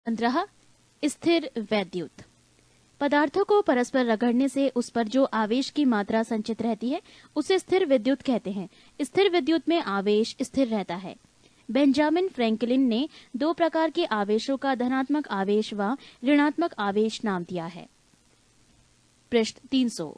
15 स्थिर वैद्युत। पदार्थों को परस्पर रगड़ने से उस पर जो आवेश की मात्रा संचित रहती है उसे स्थिर विद्युत कहते हैं। स्थिर विद्युत में आवेश स्थिर रहता है। बेंजामिन फ्रैंकलिन ने दो प्रकार के आवेशों का धनात्मक आवेश व ऋणात्मक आवेश नाम दिया है। पृष्ठ 300।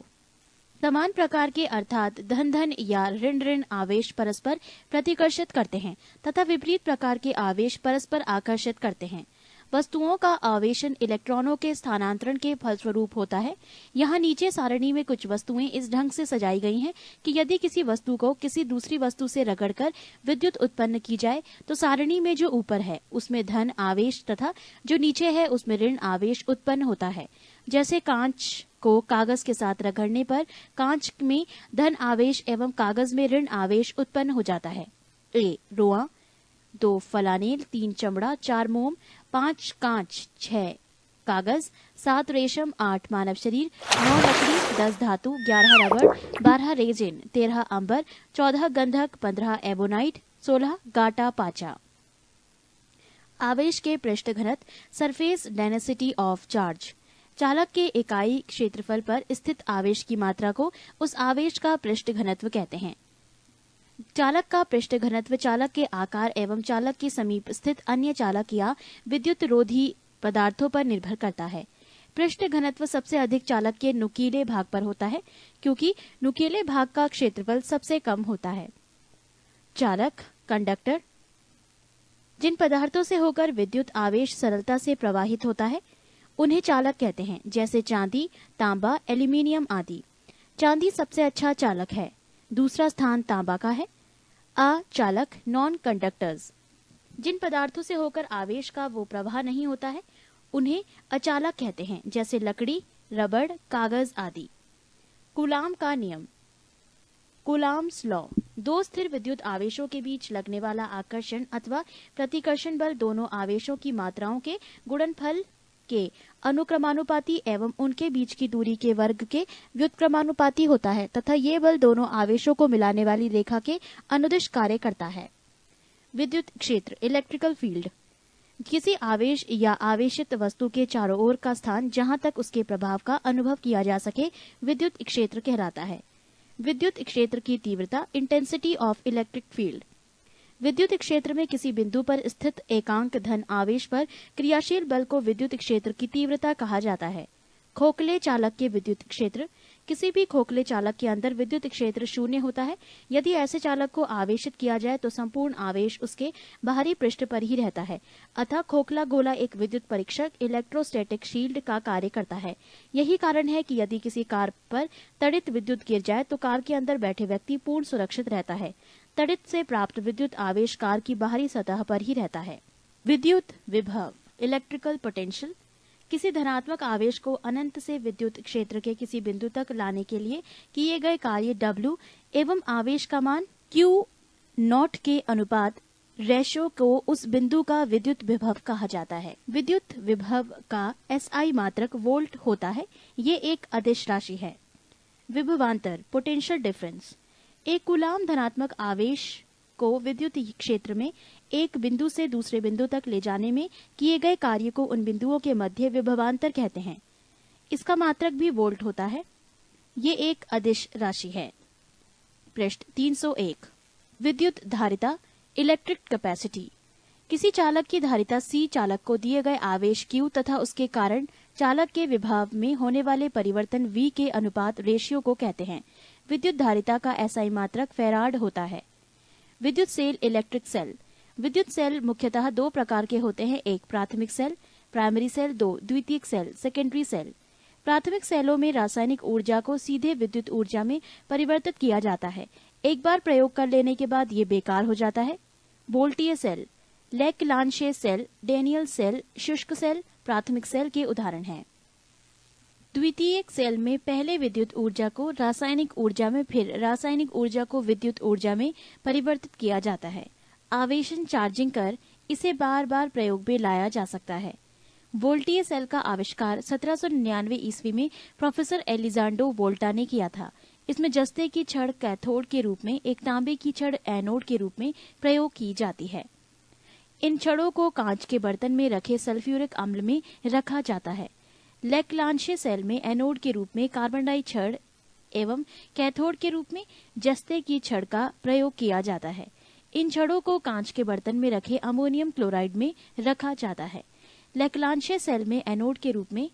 समान प्रकार के अर्थात धन धन या ऋण ऋण आवेश परस्पर प्रतिकर्षित करते हैं तथा विपरीत प्रकार के आवेश परस्पर आकर्षित करते हैं। वस्तुओं का आवेशन इलेक्ट्रॉनों के स्थानांतरण के फलस्वरूप होता है। यहाँ नीचे सारणी में कुछ वस्तुएं इस ढंग से सजाई गई हैं कि यदि किसी वस्तु को किसी दूसरी वस्तु से रगड़कर विद्युत उत्पन्न की जाए तो सारणी में जो ऊपर है उसमें धन आवेश तथा जो नीचे है उसमें ऋण आवेश उत्पन्न होता है। जैसे कांच को कागज के साथ रगड़ने पर कांच में धन आवेश एवं कागज में ऋण आवेश उत्पन्न हो जाता है। ए रोआ, 2 फलानेल, 3 चमड़ा, 4 मोम, 5 कांच, 6 कागज, 7 रेशम, 8 मानव शरीर, 9 लकड़ी, 10 धातु, 11 रबड़, 12 रेजिन, 13 अंबर, 14 गंधक, 15 एबोनाइट, 16 गाटा पाचा। आवेश के पृष्ठ घनत्व, सरफेस डेंसिटी ऑफ चार्ज। चालक के इकाई क्षेत्रफल पर स्थित आवेश की मात्रा को उस आवेश का पृष्ठ घनत्व कहते हैं। चालक का पृष्ठ घनत्व चालक के आकार एवं चालक के समीप स्थित अन्य चालक या विद्युत रोधी पदार्थों पर निर्भर करता है। पृष्ठ घनत्व सबसे अधिक चालक के नुकीले भाग पर होता है क्योंकि नुकीले भाग का क्षेत्रफल सबसे कम होता है। चालक कंडक्टर जिन पदार्थों से होकर विद्युत आवेश सरलता से प्रवाहित होता है उन्हें चालक कहते हैं, जैसे चांदी, तांबा, एल्यूमीनियम आदि। चांदी सबसे अच्छा चालक है, दूसरा स्थान तांबा का है। अचालक नॉन कंडक्टर्स जिन पदार्थों से होकर आवेश का वो प्रवाह नहीं होता है उन्हें अचालक कहते हैं, जैसे लकड़ी, रबड़, कागज आदि। कूलाम का नियम, कूलाम्स लॉ। दो स्थिर विद्युत आवेशों के बीच लगने वाला आकर्षण अथवा प्रतिकर्षण बल दोनों आवेशों की मात्राओं के गुणनफल के अनुक्रमानुपाती एवं उनके बीच की दूरी के वर्ग के व्युत्क्रमानुपाती होता है तथा ये बल दोनों आवेशों को मिलाने वाली रेखा के अनुदिश कार्य करता है। विद्युत क्षेत्र, इलेक्ट्रिकल फील्ड। किसी आवेश या आवेशित वस्तु के चारों ओर का स्थान जहां तक उसके प्रभाव का अनुभव किया जा सके विद्युत क्षेत्र कहलाता है। विद्युत क्षेत्र की तीव्रता, इंटेंसिटी ऑफ इलेक्ट्रिक फील्ड। विद्युत क्षेत्र में किसी बिंदु पर स्थित एकांक धन आवेश पर क्रियाशील बल को विद्युत क्षेत्र की तीव्रता कहा जाता है। खोखले चालक के विद्युत क्षेत्र। किसी भी खोखले चालक के अंदर विद्युत क्षेत्र शून्य होता है। यदि ऐसे चालक को आवेशित किया जाए तो संपूर्ण आवेश उसके बाहरी पृष्ठ पर ही रहता है। अतः खोखला गोला एक विद्युत परीक्षक इलेक्ट्रोस्टैटिक शील्ड का कार्य करता है। यही कारण है कि यदि किसी कार पर तड़ित विद्युत गिर जाए तो कार के अंदर बैठे व्यक्ति पूर्ण सुरक्षित रहता है। तड़ित से प्राप्त विद्युत आवेश कार की बाहरी सतह पर ही रहता है। विद्युत विभव, इलेक्ट्रिकल पोटेंशियल। किसी धनात्मक आवेश को अनंत से विद्युत क्षेत्र के किसी बिंदु तक लाने के लिए किए गए कार्य W एवं आवेश का मान Q0 के अनुपात रेशो को उस बिंदु का विद्युत विभव कहा जाता है। विद्युत विभव का SI मात्रक वोल्ट होता है। ये एक अदिश राशि है। विभवांतर, पोटेंशियल डिफरेंस। एक कूलाम धनात्मक आवेश को विद्युत क्षेत्र में एक बिंदु से दूसरे बिंदु तक ले जाने में किए गए कार्य को उन बिंदुओं के मध्य विभवांतर कहते हैं। इसका मात्रक भी वोल्ट होता है। ये एक अदिश राशि है। पृष्ठ 301। विद्युत धारिता, इलेक्ट्रिक कैपेसिटी। किसी चालक की धारिता C चालक को दिए गए आवेश Q तथा उसके कारण चालक के विभव में होने वाले परिवर्तन V के अनुपात रेशियो को कहते हैं। विद्युत धारिता का SI मात्रक फैराड होता है। विद्युत सेल, इलेक्ट्रिक सेल। विद्युत सेल मुख्यतः दो प्रकार के होते हैं, एक प्राथमिक सेल, प्राइमरी सेल, 2 द्वितीयक सेल, सेकेंडरी सेल। प्राथमिक सेलों में रासायनिक ऊर्जा को सीधे विद्युत ऊर्जा में परिवर्तित किया जाता है। एक बार प्रयोग कर लेने के बाद ये बेकार हो जाता है। वोल्टीय सेल, लेक्लांशे सेल, डेनियल सेल, शुष्क सेल प्राथमिक सेल के उदाहरण हैं। द्वितीयक सेल में पहले विद्युत ऊर्जा को रासायनिक ऊर्जा में फिर रासायनिक ऊर्जा को विद्युत ऊर्जा में परिवर्तित किया जाता है। आवेशन चार्जिंग कर इसे बार बार प्रयोग में लाया जा सकता है। वोल्टीय सेल का आविष्कार 1799 ईस्वी में प्रोफेसर एलिजांडो वोल्टा ने किया था। इसमें जस्ते की छड़ कैथोड के रूप में, एक तांबे की छड़ एनोड के रूप में प्रयोग की जाती है। इन छड़ों को कांच के बर्तन में रखे सल्फ्यूरिक अम्ल में रखा जाता है। लेक्लांशे सेल में एनोड के रूप में कार्बन डाई छड़ एवं कैथोड के रूप में जस्ते की छड़ का प्रयोग किया जाता है। इन छड़ों को कांच के बर्तन में रखे अमोनियम क्लोराइड में रखा जाता है। लेक्लांशे सेल में एनोड के रूप में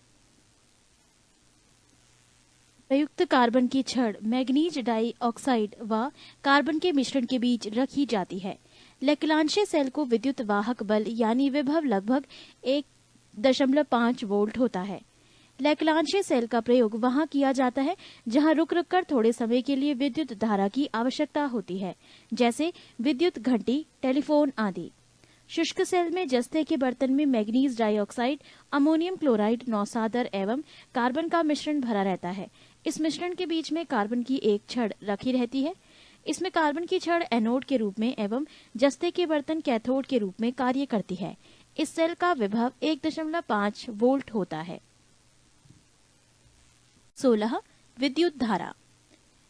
प्रयुक्त कार्बन की छड़ मैग्नीज डाइऑक्साइड व कार्बन के मिश्रण के बीच रखी जाती है। लेक्लांशे सेल को विद्युत वाहक बल यानी विभव लगभग 1.5 वोल्ट होता है। लेक्लांशे सेल का प्रयोग वहां किया जाता है जहां रुक रुक कर थोड़े समय के लिए विद्युत धारा की आवश्यकता होती है, जैसे विद्युत घंटी, टेलीफोन आदि। शुष्क सेल में जस्ते के बर्तन में मैग्नीज डाइऑक्साइड, अमोनियम क्लोराइड, नौसादर एवं कार्बन का मिश्रण भरा रहता है। इस मिश्रण के बीच में कार्बन की एक छड़ रखी रहती है। इसमें कार्बन की छड़ एनोड के रूप में एवं जस्ते के बर्तन कैथोड के रूप में कार्य करती है। इस सेल का विभव 1.5 वोल्ट होता है। 16. विद्युत धारा।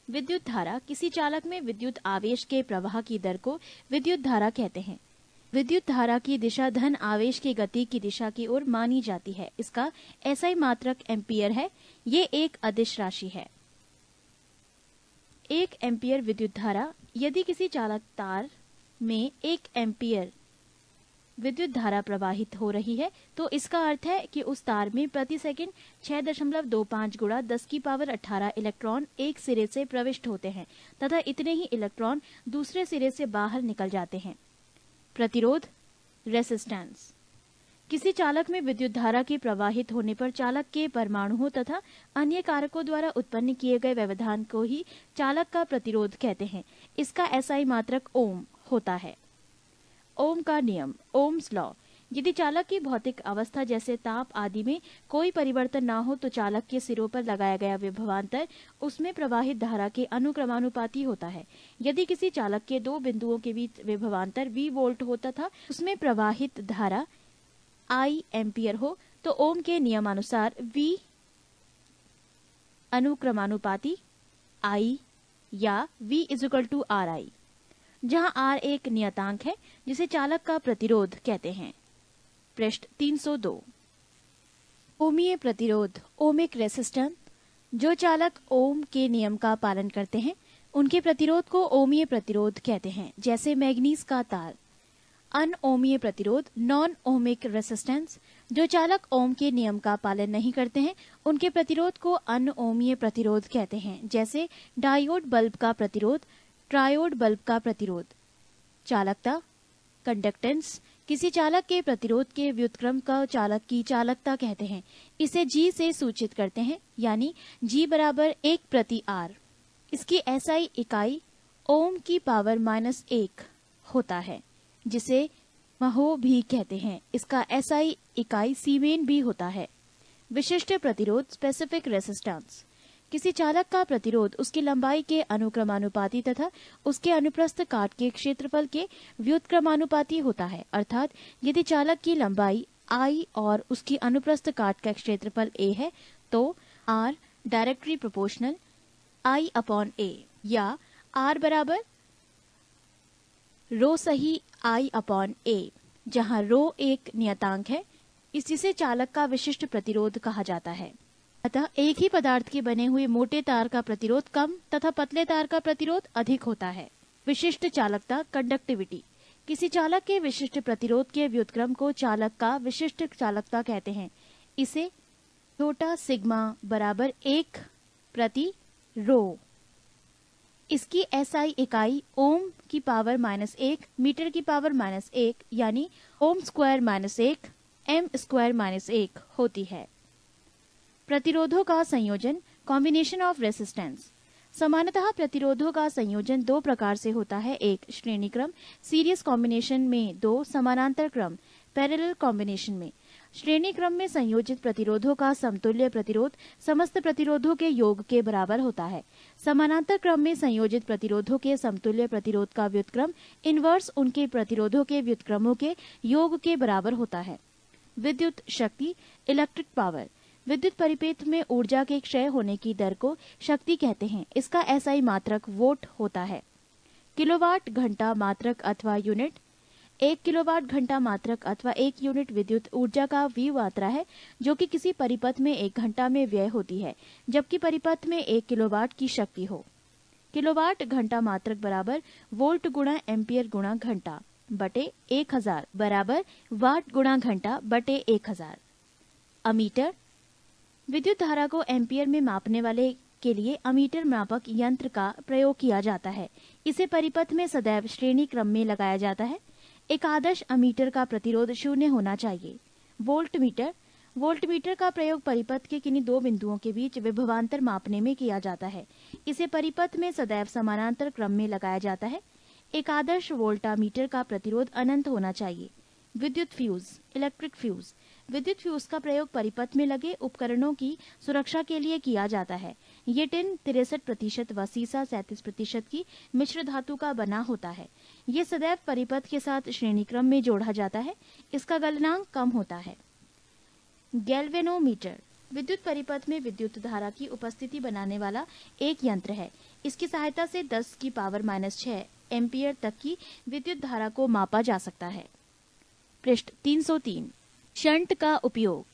विद्युत धारा किसी चालक में विद्युत आवेश के प्रवाह की दर को विद्युत धारा कहते हैं। विद्युत धारा की दिशा धन आवेश की गति की दिशा की ओर मानी जाती है। इसका एसआई मात्रक एम्पियर है। ये एक अदिश राशि है। 1 एम्पियर विद्युत धारा। यदि किसी चालक तार में 1 एम्पियर विद्युत धारा प्रवाहित हो रही है तो इसका अर्थ है कि उस तार में प्रति सेकंड 6.25 गुणा 10 की पावर 18 इलेक्ट्रॉन एक सिरे से प्रविष्ट होते हैं तथा इतने ही इलेक्ट्रॉन दूसरे सिरे से बाहर निकल जाते हैं। प्रतिरोध, रेसिस्टेंस। किसी चालक में विद्युत धारा के प्रवाहित होने पर चालक के परमाणुओं तथा अन्य कारकों द्वारा उत्पन्न किए गए व्यवधान को ही चालक का प्रतिरोध कहते हैं। इसका एसआई मात्रक ओम होता है। ओम का नियम, ओम्स लॉ। यदि चालक की भौतिक अवस्था जैसे ताप आदि में कोई परिवर्तन ना हो तो चालक के सिरों पर लगाया गया विभवांतर उसमें प्रवाहित धारा के अनुक्रमानुपाती होता है। यदि किसी चालक के दो बिंदुओं के बीच विभवांतर V वोल्ट होता था उसमें प्रवाहित धारा I एम्पियर हो तो ओम के नियमानुसार V अनुक्रमानुपाती I या V = RI, जहां R एक नियतांक है जिसे चालक का प्रतिरोध कहते हैं। पृष्ठ 302। ओमीय प्रतिरोध, ओमिक रेसिस्टेंस। जो चालक ओम के नियम का पालन करते हैं उनके प्रतिरोध को ओमीय प्रतिरोध कहते हैं, जैसे मैग्नीज का तार। अनओमीय प्रतिरोध, नॉन ओमिक रेसिस्टेंस। जो चालक ओम के नियम का पालन नहीं करते हैं उनके प्रतिरोध को अनओमीय प्रतिरोध कहते हैं, जैसे डायोड बल्ब का प्रतिरोध, ट्रायोड बल्ब का प्रतिरोध। चालकता, कंडक्टेंस। किसी चालक के प्रतिरोध के व्युत्क्रम का चालक की चालकता कहते हैं। इसे G से सूचित करते हैं, यानी G = 1/R। इसकी एसआई इकाई ओम की पावर -1 होता है, जिसे महो भी कहते हैं। इसका एसआई इकाई सीमेन भी होता है। विशिष्ट प्रतिरोध, स्पेसिफिक रेसिस्टेंस। किसी चालक का प्रतिरोध उसकी लंबाई के अनुक्रमानुपाती तथा उसके अनुप्रस्थ काट के क्षेत्रफल के व्युत्क्रमानुपाती होता है। अर्थात यदि चालक की लंबाई I और उसकी अनुप्रस्थ काट का क्षेत्रफल A है तो R डायरेक्टली प्रोपोर्शनल I/A या R = रो सही I/A, जहां रो एक नियतांक है, इसी चालक का विशिष्ट प्रतिरोध कहा जाता है। अतः एक ही पदार्थ के बने हुए मोटे तार का प्रतिरोध कम तथा पतले तार का प्रतिरोध अधिक होता है। विशिष्ट चालकता, कंडक्टिविटी। किसी चालक के विशिष्ट प्रतिरोध के व्युत्क्रम को चालक का विशिष्ट चालकता कहते हैं। इसे छोटा सिग्मा = 1/ρ। इसकी एसआई इकाई ओम की पावर -1 मीटर की पावर -1 यानी ओम²-1 m²-1 होती है। प्रतिरोधों का संयोजन, कॉम्बिनेशन ऑफ रेसिस्टेंस। सामान्यतः प्रतिरोधों का संयोजन दो प्रकार से होता है। एक श्रेणी क्रम सीरीज कॉम्बिनेशन में, दो समानांतर क्रम पैरेलल कॉम्बिनेशन में। श्रेणी क्रम में संयोजित प्रतिरोधों का समतुल्य प्रतिरोध समस्त प्रतिरोधों के योग के बराबर होता है। समानांतर क्रम में संयोजित प्रतिरोधों के समतुल्य प्रतिरोध का व्युत्क्रम इनवर्स उनके प्रतिरोधों के व्युत्क्रमों के योग के बराबर होता है। विद्युत शक्ति, इलेक्ट्रिक पावर। विद्युत परिपथ में ऊर्जा के क्षय होने की दर को शक्ति कहते हैं। इसका एसआई मात्रक वोट होता है। किलोवाट घंटा मात्रक अथवा यूनिट। 1 किलोवाट घंटा मात्रक अथवा 1 यूनिट विद्युत ऊर्जा का व्यय मात्रा है जो कि किसी परिपथ में 1 घंटा में व्यय होती है, जबकि परिपथ में 1 किलोवाट की शक्ति हो। किलोवाट घंटा मात्रक बराबर वोल्ट गुणा एम्पियर गुणा घंटा बटे 1000 बराबर वाट गुणा घंटा बटे 1000। अमीटर, विद्युत धारा को एम्पियर में मापने वाले के लिए अमीटर मापक यंत्र का प्रयोग किया जाता है। इसे परिपथ में सदैव श्रेणी क्रम में लगाया जाता है। एक आदर्श अमीटर का प्रतिरोध 0 होना चाहिए। वोल्टमीटर, वोल्टमीटर का प्रयोग परिपथ के किन्हीं दो बिंदुओं के बीच विभवांतर मापने में किया जाता है। इसे परिपथ में सदैव समानांतर क्रम में लगाया जाता है। एक आदर्श वोल्टामीटर का प्रतिरोध अनंत होना चाहिए। विद्युत फ्यूज, इलेक्ट्रिक फ्यूज, विद्युत फ्यूज का प्रयोग परिपथ में लगे उपकरणों की सुरक्षा के लिए किया जाता है। ये टिन 63% व सीसा 37% की मिश्र धातु का बना होता है। ये सदैव परिपथ के साथ श्रेणी क्रम में जोड़ा जाता है। इसका गलनांक कम होता है। गैल्वेनोमीटर, विद्युत परिपथ में विद्युत धारा की उपस्थिति बनाने वाला एक यंत्र है। इसकी सहायता से 10 की पावर -6 एम्पियर तक की विद्युत धारा को मापा जा सकता है। पृष्ठ 303। शंट का उपयोग।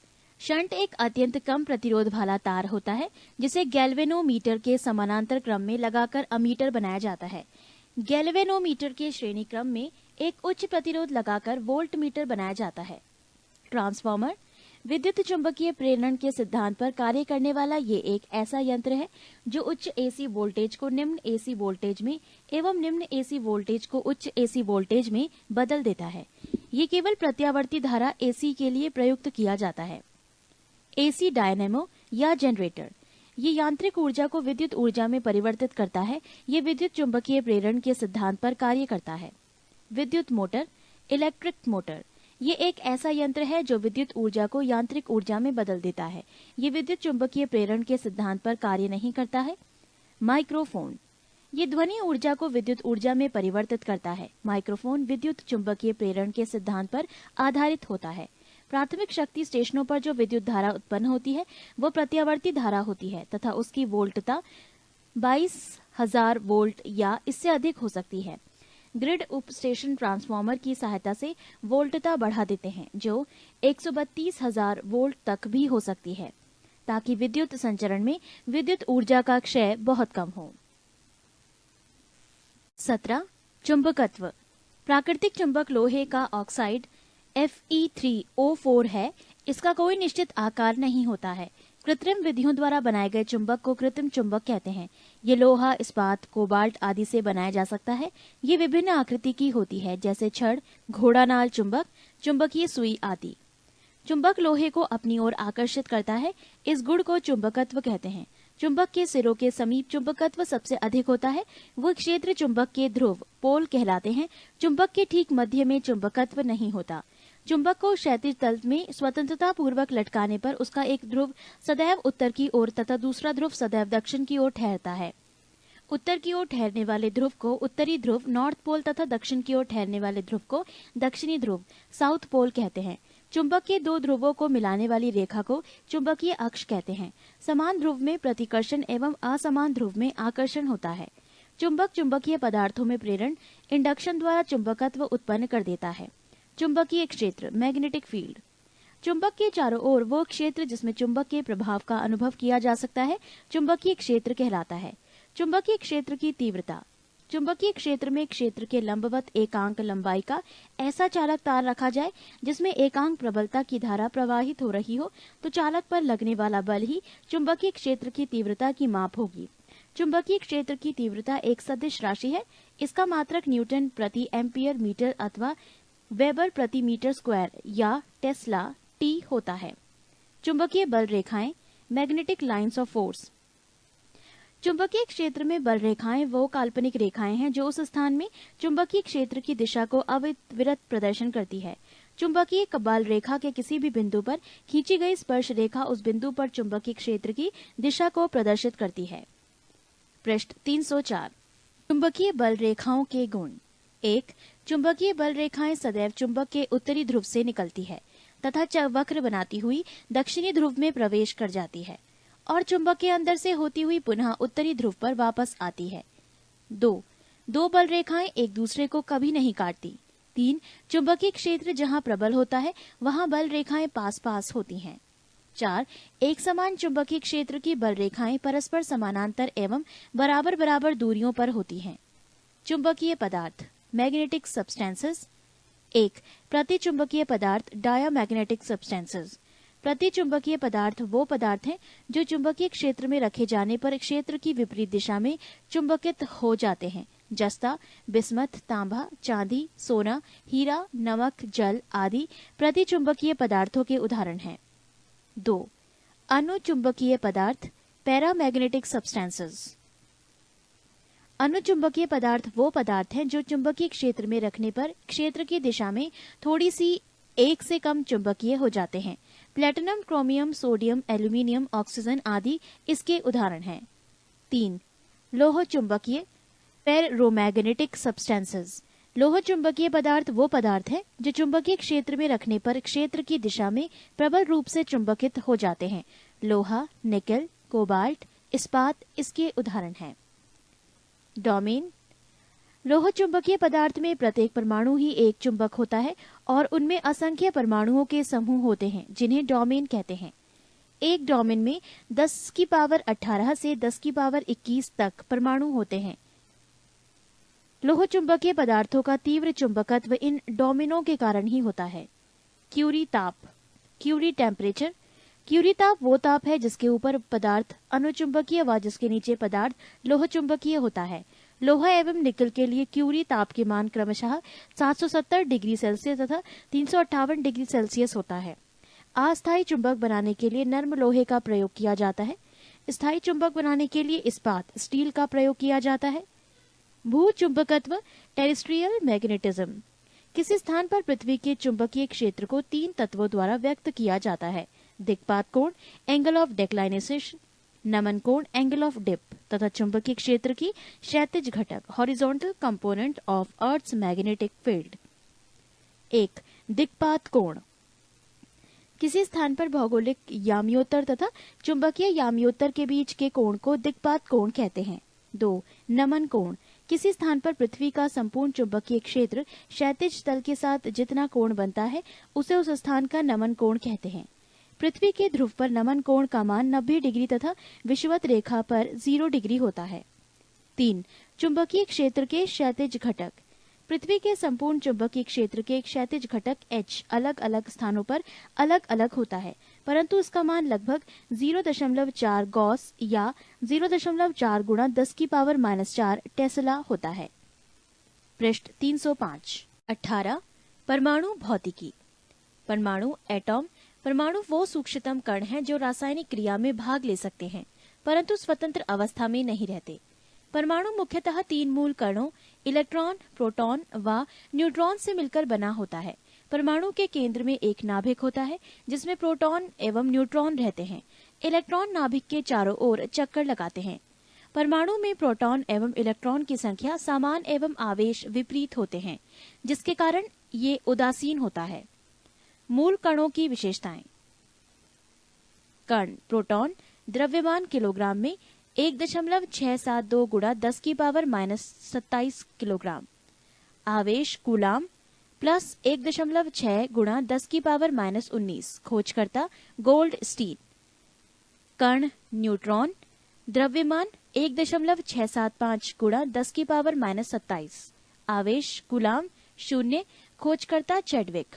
शंट एक अत्यंत कम प्रतिरोध वाला तार होता है जिसे गैल्वेनोमीटर के समानांतर क्रम में लगाकर अमीटर बनाया जाता है। गैल्वेनोमीटर के श्रेणी क्रम में एक उच्च प्रतिरोध लगाकर वोल्टमीटर बनाया जाता है। ट्रांसफार्मर, विद्युत चुंबकीय प्रेरण के सिद्धांत पर कार्य करने वाला ये एक ऐसा यंत्र है जो उच्च एसी वोल्टेज को निम्न एसी वोल्टेज में एवं निम्न एसी वोल्टेज को उच्च एसी वोल्टेज में बदल देता है। ये केवल प्रत्यावर्ती धारा एसी के लिए प्रयुक्त किया जाता है। एसी डायनेमो या जनरेटर, ये यांत्रिक ऊर्जा को विद्युत ऊर्जा में परिवर्तित करता है। ये विद्युत चुंबकीय प्रेरण के सिद्धांत पर कार्य करता है। विद्युत मोटर, इलेक्ट्रिक मोटर, ये एक ऐसा यंत्र है जो विद्युत ऊर्जा को यांत्रिक ऊर्जा में बदल देता है। ये विद्युत चुंबकीय प्रेरण के सिद्धांत पर कार्य नहीं करता है। माइक्रोफोन, ये ध्वनि ऊर्जा को विद्युत ऊर्जा में परिवर्तित करता है। माइक्रोफोन विद्युत चुंबकीय प्रेरण के सिद्धांत पर आधारित होता है। प्राथमिक शक्ति स्टेशनों पर जो विद्युत धारा उत्पन्न होती है वो प्रत्यावर्ती धारा होती है तथा उसकी वोल्टता 22,000 वोल्ट या इससे अधिक हो सकती है। ग्रिड उप स्टेशन ट्रांसफार्मर की सहायता से वोल्टता बढ़ा देते हैं जो 132,000 वोल्ट तक भी हो सकती है ताकि विद्युत संचरण में विद्युत ऊर्जा का क्षय बहुत कम हो। 17. चुंबकत्व। प्राकृतिक चुंबक लोहे का ऑक्साइड Fe3O4 है। इसका कोई निश्चित आकार नहीं होता है। कृत्रिम विधियों द्वारा बनाए गए चुंबक को कृत्रिम चुंबक कहते हैं। ये लोहा, इस्पात, कोबाल्ट आदि से बनाया जा सकता है। ये विभिन्न आकृति की होती है जैसे छड़, घोड़ानाल चुंबक, चुंबकीय सुई आदि। चुंबक लोहे को अपनी ओर आकर्षित करता है। इस गुण को चुंबकत्व कहते हैं। चुंबक के सिरों के समीप चुंबकत्व सबसे अधिक होता है। वो क्षेत्र चुंबक के ध्रुव पोल कहलाते हैं। चुंबक के ठीक मध्य में चुंबकत्व नहीं होता। चुंबक को क्षैतिज तल में स्वतंत्रता पूर्वक लटकाने पर उसका एक ध्रुव सदैव उत्तर की ओर तथा दूसरा ध्रुव सदैव दक्षिण की ओर ठहरता है। उत्तर की ओर ठहरने वाले ध्रुव को उत्तरी ध्रुव नॉर्थ पोल तथा दक्षिण की ओर ठहरने वाले ध्रुव को दक्षिणी ध्रुव साउथ पोल कहते हैं। चुंबक के दो ध्रुवों को मिलाने वाली रेखा को चुंबकीय अक्ष कहते हैं। समान ध्रुव में प्रतिकर्षण एवं असमान ध्रुव में आकर्षण होता है। चुंबक चुंबकीय पदार्थों में प्रेरण इंडक्शन द्वारा चुंबकत्व उत्पन्न कर देता है। चुंबकीय क्षेत्र मैग्नेटिक फील्ड, चुंबक के चारों ओर वो क्षेत्र जिसमें चुंबक के प्रभाव का अनुभव किया जा सकता है चुंबकीय क्षेत्र कहलाता है। चुंबकीय क्षेत्र की तीव्रता, चुंबकीय क्षेत्र में क्षेत्र के लंबवत एकांक लंबाई का ऐसा चालक तार रखा जाए जिसमें एकांक प्रबलता की धारा प्रवाहित हो रही हो तो चालक पर लगने वाला बल ही चुंबकीय क्षेत्र की तीव्रता की माप होगी। चुंबकीय क्षेत्र की तीव्रता एक सदिश राशि है। इसका मात्रक न्यूटन प्रति एम्पियर मीटर अथवा वेबर प्रति मीटर स्क्वायर या टेस्ला टी होता है। चुंबकीय बल रेखाएं मैग्नेटिक लाइंस ऑफ फोर्स, चुंबकीय क्षेत्र में बल रेखाएं वो काल्पनिक रेखाएं हैं जो उस स्थान में चुंबकीय क्षेत्र की दिशा को अविरत प्रदर्शन करती है। चुंबकीय बल रेखा के किसी भी बिंदु पर खींची गई स्पर्श रेखा उस बिंदु पर चुंबकीय क्षेत्र की दिशा को प्रदर्शित करती है। पृष्ठ 304। चुंबकीय बल रेखाओं के गुण। 1. चुंबकीय बल रेखाएं सदैव चुंबक के उत्तरी ध्रुव से निकलती है तथा वक्र बनाती हुई दक्षिणी ध्रुव में प्रवेश कर जाती है और चुंबक के अंदर से होती हुई पुनः उत्तरी ध्रुव पर वापस आती है। 2. दो बल रेखाएं एक दूसरे को कभी नहीं काटती। 3. चुंबकीय क्षेत्र जहां प्रबल होता है वहां बल रेखाएं पास पास होती हैं। 4. एक समान चुंबकीय क्षेत्र की बल रेखाएं परस्पर समानांतर एवं बराबर बराबर दूरियों पर होती हैं। चुंबकीय पदार्थ मैग्नेटिक सब्सटेंसेस। 1. प्रतिचुंबकीय पदार्थ डायामैग्नेटिक सब्सटेंसेस। प्रतिचुंबकीय पदार्थ वो पदार्थ हैं जो चुंबकीय क्षेत्र में रखे जाने पर क्षेत्र की विपरीत दिशा में चुंबकित हो जाते हैं। जस्ता, बिस्मथ, तांबा, चांदी, सोना, हीरा, नमक, जल आदि प्रतिचुंबकीय पदार्थों के उदाहरण हैं। 2. अनुचुंबकीय पदार्थ पैरामैग्नेटिक सब्सटेंसेस। अनुचुंबकीय पदार्थ वो पदार्थ हैं जो चुंबकीय क्षेत्र में रखने पर क्षेत्र की दिशा में थोड़ी सी एक से कम चुंबकीय हो जाते हैं। Platinum, chromium, sodium, aluminium, oxygen आदि इसके उदाहरण हैं। 3. लोह चुंबकीय फेरोमैग्नेटिक सब्सटेंसेस। लोह चुंबकीय पदार्थ वो पदार्थ हैं जो चुंबकीय क्षेत्र में रखने पर क्षेत्र की दिशा में प्रबल रूप से चुंबकित हो जाते हैं। लोहा, निकल, कोबाल्ट, इस्पात इसके उदाहरण हैं। डोमेन। लोह चुंबकीय पदार्थ में प्रत्येक परमाणु ही एक चुंबक होता है और उनमें असंख्य परमाणुओं के समूह होते हैं जिन्हें डोमेन कहते हैं। एक डोमेन में 10 की पावर 18 से 10 की पावर 21 तक परमाणु होते हैं। लोह चुंबकीय पदार्थों का तीव्र चुंबकत्व इन डोमेनों के कारण ही होता है। क्यूरी ताप, क्यूरी टेम्परेचर। क्यूरी ताप वो ताप है जिसके ऊपर पदार्थ अनुचुंबकीय व जिसके नीचे पदार्थ लोह चुंबकीय होता है। लोहा एवं निकल के लिए क्यूरी ताप के मान क्रमशः 770 डिग्री सेल्सियस तथा 358 डिग्री सेल्सियस होता है। अस्थायी चुंबक बनाने के लिए नर्म लोहे का प्रयोग किया जाता है। स्थायी चुंबक बनाने के लिए इस्पात स्टील का प्रयोग किया जाता है। भू चुंबकत्व टेरेस्ट्रियल मैग्नेटिज्म। किसी स्थान पर पृथ्वी के चुंबकीय क्षेत्र को 3 तत्वों द्वारा व्यक्त किया जाता है। दिक्पात कोण एंगल ऑफ डेक्लाइनेशन, नमन कोण एंगल ऑफ डिप तथा चुंबकीय क्षेत्र की क्षैतिज घटक horizontal component of earth's magnetic field. 1. दिक्पात कोण। किसी स्थान पर भौगोलिक याम्योत्तर तथा चुंबकीय याम्योत्तर के बीच के कोण को दिक्पात कोण कहते हैं। 2. नमन कोण। किसी स्थान पर पृथ्वी का संपूर्ण चुंबकीय क्षेत्र क्षैतिज तल के साथ जितना कोण बनता है उसे उस स्थान का नमन कोण कहते हैं। पृथ्वी के ध्रुव पर नमन कोण का मान 90 डिग्री तथा विषुवत रेखा पर 0 डिग्री होता है। 3. चुंबकीय क्षेत्र के क्षैतिज घटक। पृथ्वी के संपूर्ण चुंबकीय क्षेत्र के क्षैतिज घटक H अलग अलग स्थानों पर अलग अलग होता है, परंतु उसका मान लगभग 0.4 गॉस या 0.4 गुणा 10 की पावर -4 टेस्ला होता है। पृष्ठ 305। 18. परमाणु भौतिकी। परमाणु एटॉम। परमाणु वो सूक्ष्मतम कण हैं जो रासायनिक क्रिया में भाग ले सकते हैं परंतु स्वतंत्र अवस्था में नहीं रहते। परमाणु मुख्यतः 3 मूल कणों इलेक्ट्रॉन, प्रोटॉन व न्यूट्रॉन से मिलकर बना होता है। परमाणु के केंद्र में एक नाभिक होता है जिसमें प्रोटॉन एवं न्यूट्रॉन रहते हैं। इलेक्ट्रॉन नाभिक के चारों ओर चक्कर लगाते हैं। परमाणु में प्रोटॉन एवं इलेक्ट्रॉन की संख्या समान एवं आवेश विपरीत होते हैं जिसके कारण ये उदासीन होता है। मूल कणों की विशेषताएं। कण प्रोटॉन द्रव्यमान किलोग्राम में 1.672 गुणा 10 की पावर -27 किलोग्राम। आवेश कूलाम प्लस 1.6 गुणा 10 की पावर -19। खोजकर्ता गोल्ड स्टीन। कण न्यूट्रॉन द्रव्यमान 1.675 गुणा 10 की पावर -27। आवेश कूलाम 0। खोजकर्ता चैडविक।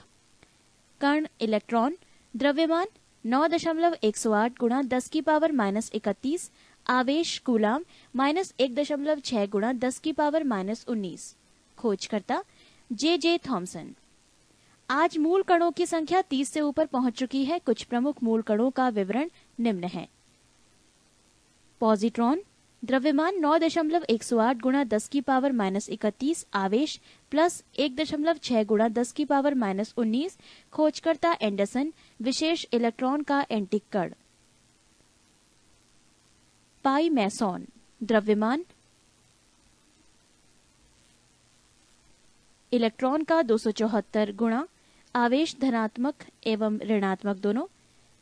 कण इलेक्ट्रॉन द्रव्यमान 9.108 गुणा 10 की पावर -31। आवेश कूलाम -1.6 गुणा 10 की पावर -19। खोजकर्ता जे थॉमसन। आज मूल कणों की संख्या 30 से ऊपर पहुंच चुकी है। कुछ प्रमुख मूल कणों का विवरण निम्न है। पॉजिट्रॉन द्रव्यमान 9.108 गुणा 10 की पावर -31। आवेश प्लस 1.6 गुणा 10 की पावर -19। खोजकर्ता एंडरसन। विशेष इलेक्ट्रॉन का एंटिक कण। पाई मैसॉन द्रव्यमान इलेक्ट्रॉन का 274 गुणा। आवेश धनात्मक एवं ऋणात्मक दोनों।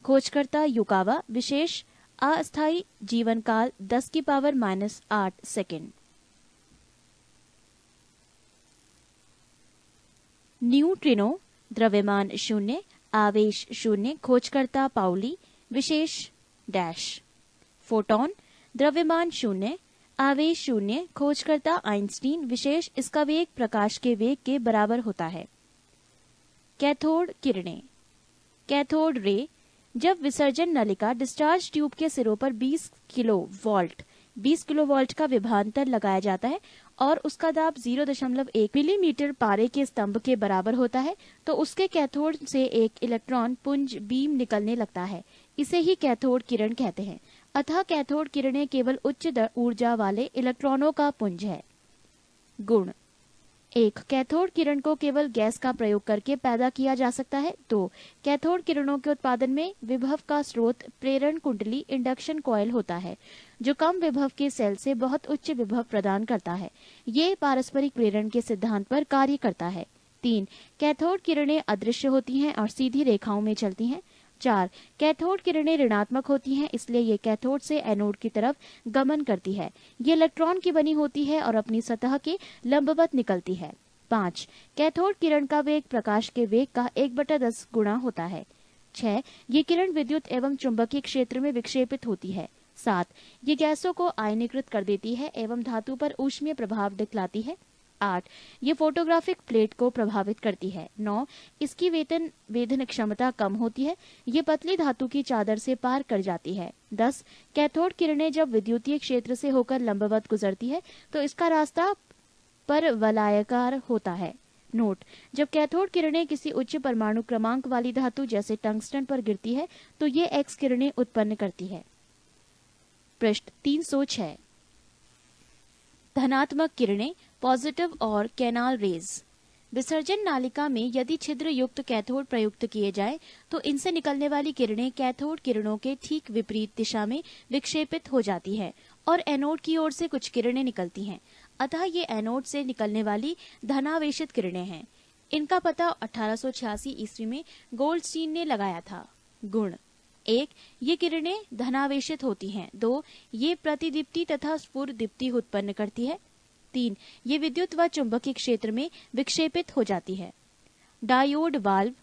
खोजकर्ता युकावा। विशेष अस्थायी जीवन काल 10 की पावर -8 सेकेंड। न्यूट्रिनो द्रव्यमान 0, आवेश 0, खोजकर्ता पाउली, विशेष डैश। फोटॉन द्रव्यमान 0, आवेश 0, खोजकर्ता आइंस्टीन, विशेष इसका वेग प्रकाश के वेग के बराबर होता है। कैथोड किरणें। कैथोड रे, जब विसर्जन नलिका डिस्चार्ज ट्यूब के सिरों पर 20 किलोवोल्ट का विभवांतर लगाया जाता है और उसका दाब 0.1 मिलीमीटर पारे के स्तंभ के बराबर होता है, तो उसके कैथोड से एक इलेक्ट्रॉन पुंज बीम निकलने लगता है। इसे ही कैथोड किरण कहते हैं। अतः कैथोड किरणें केवल उच्च ऊर्जा वाले इलेक्ट्रॉनों का पुंज है। गुण। 1. कैथोड किरण को केवल गैस का प्रयोग करके पैदा किया जा सकता है। 2. कैथोड किरणों के उत्पादन में विभव का स्रोत प्रेरण कुंडली इंडक्शन कॉइल होता है, जो कम विभव के सेल से बहुत उच्च विभव प्रदान करता है। ये पारस्परिक प्रेरण के सिद्धांत पर कार्य करता है। 3. कैथोड किरणें अदृश्य होती हैं और सीधी रेखाओं में चलती हैं। 4. कैथोड किरणें ऋणात्मक होती हैं, इसलिए ये कैथोड से एनोड की तरफ गमन करती है। ये इलेक्ट्रॉन की बनी होती है और अपनी सतह के लंबवत निकलती है। 5. कैथोड किरण का वेग प्रकाश के वेग का 1/10 गुणा होता है। 6. ये किरण विद्युत एवं चुंबकीय क्षेत्र में विक्षेपित होती है। 7. ये गैसों को आयनीकृत कर देती है एवं धातु पर ऊष्मीय प्रभाव दिखलाती है। 8. ये फोटोग्राफिक प्लेट को प्रभावित करती है। 9. इसकी वेधन क्षमता कम होती है। ये पतली धातु की चादर से पार कर जाती है। 10. कैथोड किरणें जब विद्युतीय क्षेत्र से होकर लंबवत गुजरती है तो इसका रास्ता परवलयाकार होता है। नोट: जब कैथोड किरणें किसी उच्च परमाणु क्रमांक वाली धातु जैसे टंगस्टन पर गिरती है तो ये एक्स किरणें उत्पन्न करती है। पृष्ठ 306। धनात्मक किरणें, पॉजिटिव और कैनाल रेज। विसर्जन नालिका में यदि छिद्र युक्त कैथोड प्रयुक्त किए जाए तो इनसे निकलने वाली किरणें कैथोड किरणों के ठीक विपरीत दिशा में विक्षेपित हो जाती है और एनोड की ओर से कुछ किरणें निकलती हैं। अतः ये एनोड से निकलने वाली धनावेशित किरणें हैं। इनका पता 1886 ईस्वी में गोल्डस्टीन ने लगाया था। गुण। 1. ये किरणें धनावेशित होती हैं। 2. ये प्रतिदीप्ति तथा स्फुरदीप्ति उत्पन्न करती है। 3. ये विद्युत व चुंबकीय क्षेत्र में विक्षेपित हो जाती है। Diode valve.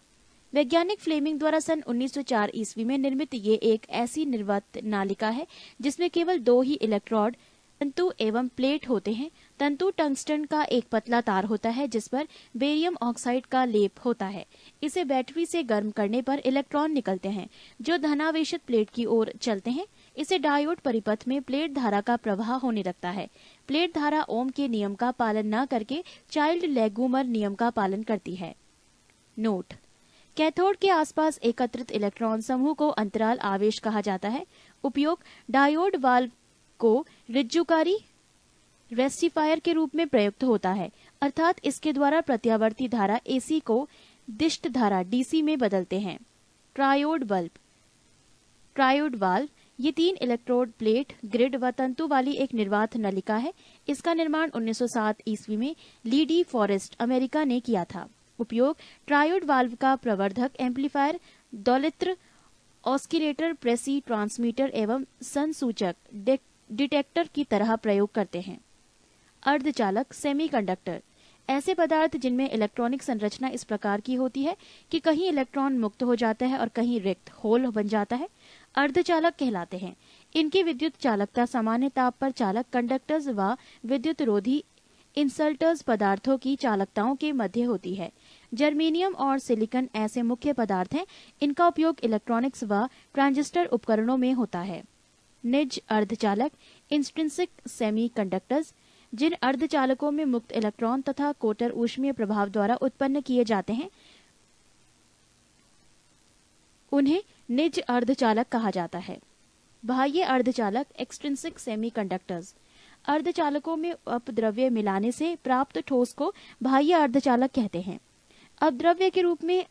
वैज्ञानिक फ्लेमिंग द्वारा सन 1904 ईस्वी में निर्मित ये एक ऐसी निर्वात नालिका है जिसमें केवल 2 ही इलेक्ट्रोड तंतु एवं प्लेट होते हैं। तंतु टंगस्टन का एक पतला तार होता है जिस पर बेरियम ऑक्साइड का लेप होता है। इसे बैटरी से गर्म करने पर इलेक्ट्रॉन निकलते हैं जो धनावेशित प्लेट की ओर चलते हैं। इसे डायोड परिपथ में प्लेट धारा का प्रवाह होने लगता है। प्लेट धारा ओम के नियम का पालन न करके चाइल्ड लेगुमर नियम का पालन करती है। नोट: कैथोड के आसपास एकत्रित इलेक्ट्रॉन समूह को अंतराल आवेश कहा जाता है। उपयोग: डायोड वाल्व को रिज्जुकारी रेक्टिफायर के रूप में प्रयुक्त होता है, अर्थात इसके द्वारा प्रत्यावर्ती धारा एसी को दिष्ट धारा डीसी में बदलते हैं। ट्रायोड वाल्व ये 3 इलेक्ट्रोड प्लेट, ग्रिड व तंतु वाली एक निर्वात नलिका है। इसका निर्माण 1907 ईस्वी में ली डी फॉरेस्ट, अमेरिका ने किया था। उपयोग: ट्रायोड वाल्व का प्रवर्धक, एम्पलीफायर, दोलित्र, ऑस्किलेटर, प्रेसी, ट्रांसमीटर एवं संसूचक डिटेक्टर की तरह प्रयोग करते हैं। अर्धचालक, सेमीकंडक्टर, ऐसे पदार्थ जिनमें इलेक्ट्रॉनिक संरचना इस प्रकार की होती है कि कहीं इलेक्ट्रॉन मुक्त हो जाता है और कहीं रिक्त होल बन जाता है, अर्धचालक कहलाते हैं। इनकी विद्युत चालकता सामान्य ताप पर चालक कंडक्टर्स व विद्युत रोधी इंसल्टर्स पदार्थों की चालकताओं के मध्य होती है। जर्मेनियम और सिलिकॉन ऐसे मुख्य पदार्थ हैं। इनका उपयोग इलेक्ट्रॉनिक्स व ट्रांजिस्टर उपकरणों में होता है। निज अर्धचालक, इंट्रिंसिक सेमीकंडक्टर्स, जिन अर्धचालकों में मुक्त इलेक्ट्रॉन तथा कोटर ऊष्मीय प्रभाव द्वारा उत्पन्न किए जाते हैं उन्हें निज अर्धचालक कहा जाता है। बाह्य अर्धचालक, एक्सट्रिंसिक सेमीकंडक्टर्स, अर्धचालकों में अपद्रव्य मिलाने से प्राप्त ठोस को बाह्य अर्धचालक कहते हैं। अपद्रव्य के रूप में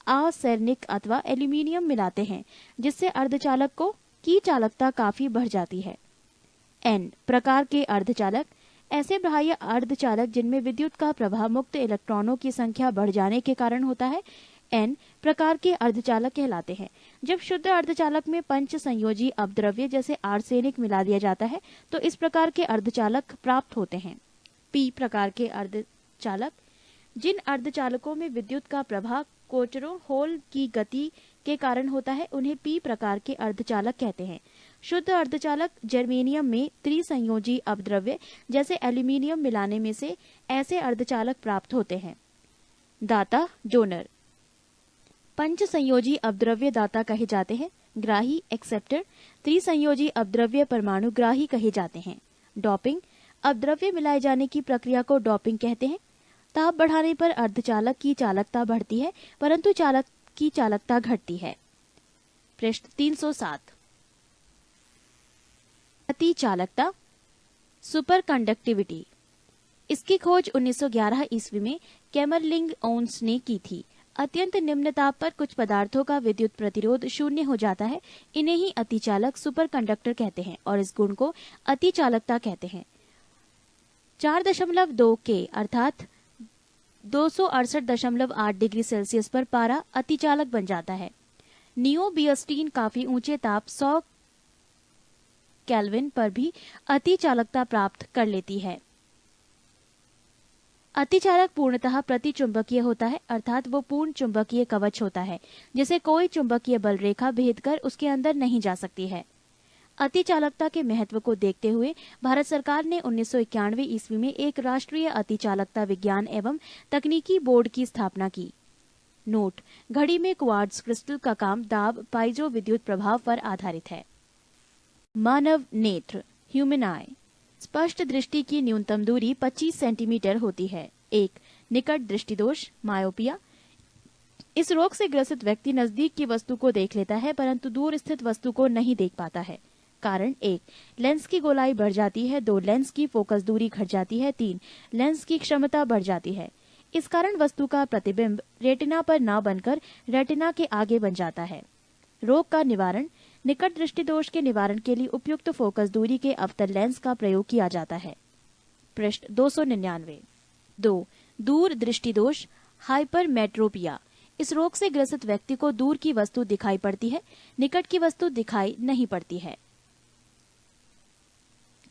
आर्सेनिक अथवा एल्यूमिनियम मिलाते हैं जिससे अर्धचालक की चालकता काफी बढ़ जाती है। एन प्रकार के अर्धचालक, ऐसे बाह्य अर्धचालक जिनमें विद्युत का प्रवाह मुक्त इलेक्ट्रॉनों की संख्या बढ़ जाने के कारण होता है, एन प्रकार के अर्धचालक कहलाते हैं। जब शुद्ध अर्धचालक में पंच संयोजी अपद्रव्य जैसे आर्सेनिक मिला दिया जाता है तो इस प्रकार के अर्धचालक प्राप्त होते हैं। पी प्रकार के अर्धचालक, जिन अर्धचालकों में विद्युत का प्रवाह कोचरों होल की गति के कारण होता है उन्हें पी प्रकार के अर्धचालक कहते हैं। शुद्ध अर्धचालक जर्मेनियम में त्रिसंयोजी अपद्रव्य जैसे एल्यूमिनियम मिलाने में से ऐसे अर्धचालक प्राप्त होते हैं। दाता डोनर पंच संयोजी अपद्रव्य दाता कहे जाते हैं। ग्राही एक्सेप्टर त्रिसंयोजी अपद्रव्य परमाणु ग्राही कहे जाते हैं। डॉपिंग अपद्रव्य मिलाए जाने की प्रक्रिया को डॉपिंग कहते हैं। ताप बढ़ाने पर अर्धचालक की चालकता बढ़ती है परंतु चालक की चालकता घटती है। पृष्ठ 307 अति चालकता सुपर कंडक्टिविटी। इसकी खोज 1911 ईस्वी में कैमरलिंग ओन्स ने की थी। अत्यंत निम्न ताप पर कुछ पदार्थों का विद्युत प्रतिरोध शून्य हो जाता है। इन्हें ही अतिचालक सुपर कंडक्टर कहते हैं और इस गुण को अति चालकता कहते हैं। 4.2 के अर्थात 268.8 डिग्री सेल्सियस पर पारा अतिचालक बन जाता है। नियोबियस्टीन काफी ऊंचे ताप 100 केल्विन पर भी अतिचालकता प्राप्त कर लेती है। अतिचालक पूर्णतः प्रतिचुंबकीय होता है अर्थात वो पूर्ण चुंबकीय कवच होता है जिसे कोई चुंबकीय बल रेखा भेद कर उसके अंदर नहीं जा सकती है। अतिचालकता के महत्व को देखते हुए भारत सरकार ने 1991 ईस्वी में एक राष्ट्रीय अतिचालकता विज्ञान एवं तकनीकी बोर्ड की स्थापना की। नोट घड़ी में क्वार्ट्ज क्रिस्टल का काम दाब पाइजो विद्युत प्रभाव पर आधारित है। मानव नेत्र ह्यूमन आई स्पष्ट दृष्टि की न्यूनतम दूरी 25 सेंटीमीटर होती है। एक निकट दृष्टि दोष मायोपिया। इस रोग से ग्रसित व्यक्ति नजदीक की वस्तु को देख लेता है परंतु दूर स्थित वस्तु को नहीं देख पाता है। कारण 1 लेंस की गोलाई बढ़ जाती है, 2 लेंस की फोकस दूरी घट जाती है, 3 लेंस की क्षमता बढ़ जाती है। इस कारण वस्तु का प्रतिबिंब रेटिना पर न बनकर रेटिना के आगे बन जाता है। रोग का निवारण निकट दृष्टि दोष के निवारण के लिए उपयुक्त फोकस दूरी के अवतल लेंस का प्रयोग किया जाता है। पृष्ठ 299 2 दूर दृष्टि दोष हाइपरमेट्रोपिया। इस रोग से ग्रसित व्यक्ति को दूर की वस्तु दिखाई पड़ती है, निकट की वस्तु दिखाई नहीं पड़ती है।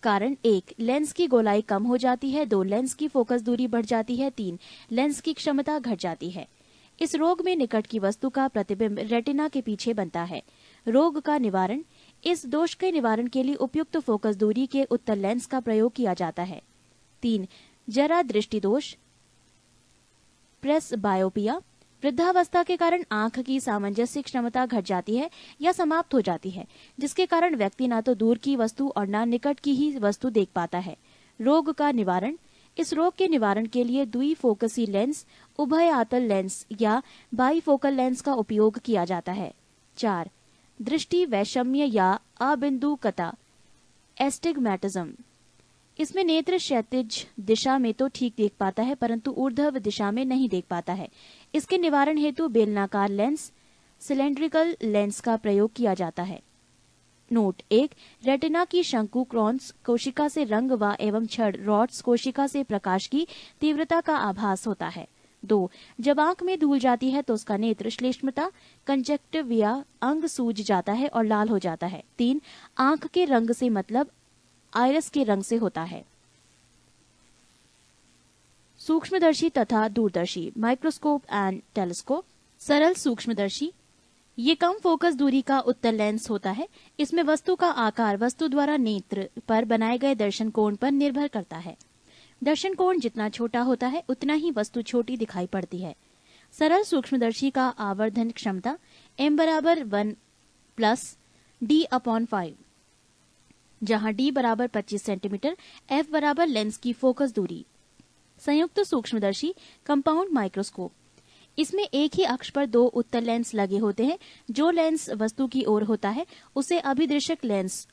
कारण 1 लेंस की गोलाई कम हो जाती है, 2 लेंस की फोकस दूरी बढ़ जाती है, 3 लेंस की क्षमता घट जाती है। इस रोग में निकट की वस्तु का प्रतिबिंब रेटिना के पीछे बनता है। रोग का निवारण इस दोष के निवारण के लिए उपयुक्त फोकस दूरी के उत्तल लेंस का प्रयोग किया जाता है। 3 जरा दृष्टि दोष प्रेस बायोपिया। वृद्धावस्था के कारण आंख की सामंजस्य क्षमता घट जाती है या समाप्त हो जाती है जिसके कारण व्यक्ति ना तो दूर की वस्तु और ना निकट की ही वस्तु देख पाता है। रोग का निवारण इस रोग के निवारण के लिए द्विफोकसी लेंस उभय आतल लेंस या बाईफोकल लेंस का उपयोग किया जाता है। 4 दृष्टि वैषम्य या अबिंदुकता एस्टिग्मेटिज्म। इसमें नेत्र क्षैतिज दिशा में तो ठीक देख पाता है परंतु ऊर्ध्व दिशा में नहीं देख पाता है। इसके निवारण हेतु बेलनाकार लेंस सिलेंड्रिकल लेंस का प्रयोग किया जाता है। नोट 1 रेटिना की शंकु क्रॉन्स कोशिका से रंग व एवं छड़ रॉड्स कोशिका से प्रकाश की तीव्रता का आभास होता है। 2 जब आंख में धूल जाती है तो उसका नेत्र श्लेष्मता कंजक्टिविया अंग सूज जाता है और लाल हो जाता है। 3 आंख के रंग से मतलब आइरिस के रंग से होता है। सूक्ष्मदर्शी तथा दूरदर्शी माइक्रोस्कोप एंड टेलीस्कोप। सरल सूक्ष्मदर्शी ये कम फोकस दूरी का उत्तल लेंस होता है। इसमें वस्तु का आकार वस्तु द्वारा नेत्र पर बनाए गए दर्शन कोण पर निर्भर करता है। दर्शन कोण जितना छोटा होता है उतना ही वस्तु छोटी दिखाई पड़ती है। सरल सूक्ष्मदर्शी का आवर्धन क्षमता m बराबर 1 प्लस d/5 जहां d बराबर 25 सेंटीमीटर, f बराबर लेंस की फोकस दूरी। संयुक्त सूक्ष्मदर्शी कंपाउंड माइक्रोस्कोप। इसमें एक ही अक्ष पर 2 उत्तल लेंस लगे होते हैं। जो लेंस वस्तु की ओर होता है उसे अभिदृश्यक लेंस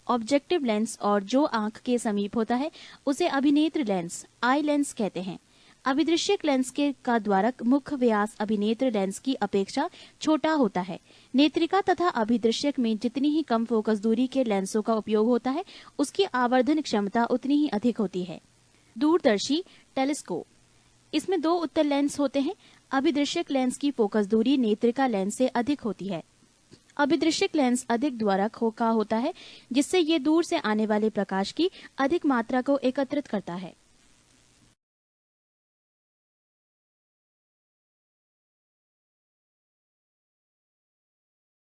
ऑब्जेक्टिव लेंस और जो आंख के समीप होता है उसे अभिनेत्र लेंस आई लेंस कहते हैं। अभिदृश्यक लेंस के का द्वारक मुख्य व्यास अभिनेत्र लेंस की अपेक्षा छोटा होता है। नेत्रिका तथा अभिदृश्यक में जितनी ही कम फोकस दूरी के लेंसों का उपयोग होता है उसकी आवर्धन क्षमता उतनी ही अधिक होती है। दूरदर्शी टेलीस्कोप। इसमें 2 उत्तल लेंस होते हैं। अभिदृश्यक लेंस की फोकस दूरी नेत्रिका लेंस से अधिक होती है। अभिदृश्यक लेंस अधिक द्वारक का होता है जिससे ये दूर से आने वाले प्रकाश की अधिक मात्रा को एकत्रित करता है।